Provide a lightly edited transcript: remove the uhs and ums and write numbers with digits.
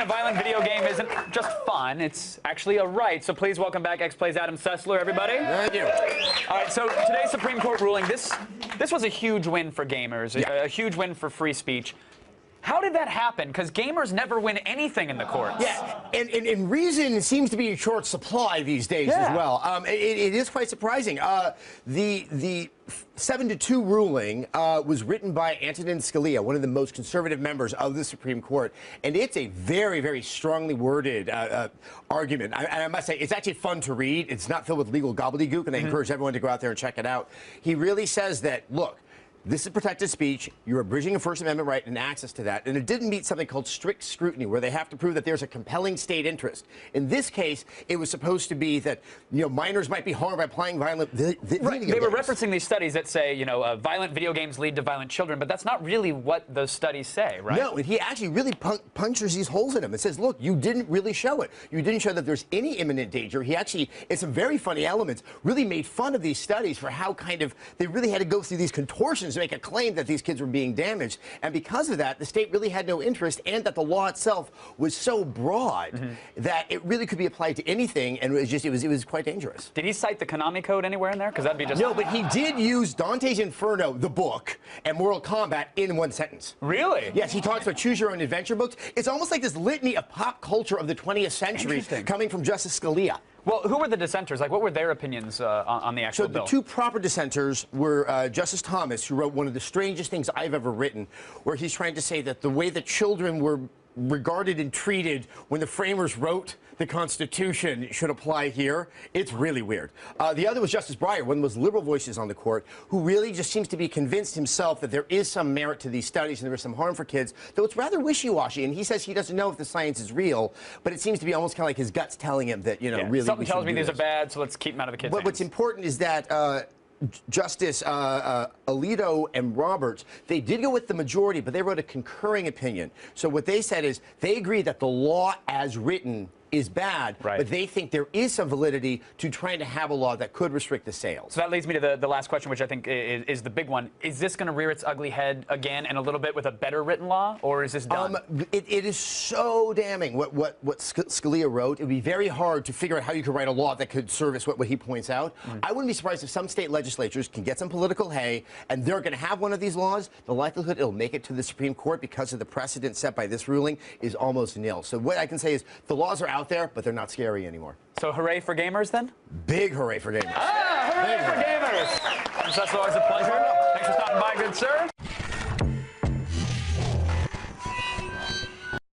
violent video game isn't just fun, it's actually a right. So please welcome back X-Play's Adam Sessler, everybody. Thank you. All right, so today's Supreme Court ruling, this was a huge win for gamers, a huge win for free speech. How did that happen? Because gamers never win anything in the courts. Yeah, and reason seems to be in short supply these days as well. It is quite surprising. The 7-2 ruling was written by Antonin Scalia, one of the most conservative members of the Supreme Court, and it's a very, very strongly worded argument. I must say, it's actually fun to read. It's not filled with legal gobbledygook, and I encourage everyone to go out there and check it out. He really says that, look, this is protected speech. You're abridging a First Amendment right and access to that. And it didn't meet something called strict scrutiny, where they have to prove that there's a compelling state interest. In this case, it was supposed to be that, you know, minors might be harmed by playing violent video games. They were referencing these studies that say, you know, violent video games lead to violent children, but that's not really what those studies say, right? No, and he actually really punctures these holes in them. It says, look, you didn't really show it. You didn't show that there's any imminent danger. He actually, in some very funny elements, really made fun of these studies for how kind of, they really had to go through these contortions to make a claim that these kids were being damaged. And because of that, the state really had no interest, and that the law itself was so broad that it really could be applied to anything, and it was quite dangerous. Did he cite the Konami Code anywhere in there? Because that'd be just... No, but he did use Dante's Inferno, the book, and Mortal Kombat in one sentence. Really? Yes, he talks about choose your own adventure books. It's almost like this litany of pop culture of the 20th century coming from Justice Scalia. Well, who were the dissenters? Like, what were their opinions on the actual bill? So the two proper dissenters were Justice Thomas, who wrote one of the strangest things I've ever written, where he's trying to say that the way that children were regarded and treated when the framers wrote the Constitution should apply here. It's really weird. The other was Justice Breyer, one of the most liberal voices on the court, who really just seems to be convinced himself that there is some merit to these studies and there is some harm for kids, though it's rather wishy-washy. And he says he doesn't know if the science is real, but it seems to be almost kind of like his guts telling him that, you know, really something tells me these are bad, so let's keep them out of the kids' hands. What's important is that Justice Alito and Roberts, they did go with the majority, but they wrote a concurring opinion. So what they said is they agree that the law as written is bad, but they think there is some validity to trying to have a law that could restrict the sales. So that leads me to the last question, which I think is the big one. Is this going to rear its ugly head again and a little bit with a better written law, or is this done? It is so damning what Scalia wrote. It would be very hard to figure out how you could write a law that could service what he points out. I wouldn't be surprised if some state legislatures can get some political hay, and they're going to have one of these laws. The likelihood it'll make it to the Supreme Court because of the precedent set by this ruling is almost nil. So what I can say is the laws are out there, but they're not scary anymore. So hooray for gamers, then? Big hooray for gamers. Hooray for gamers! That's always a pleasure. Thanks for stopping by, good sir.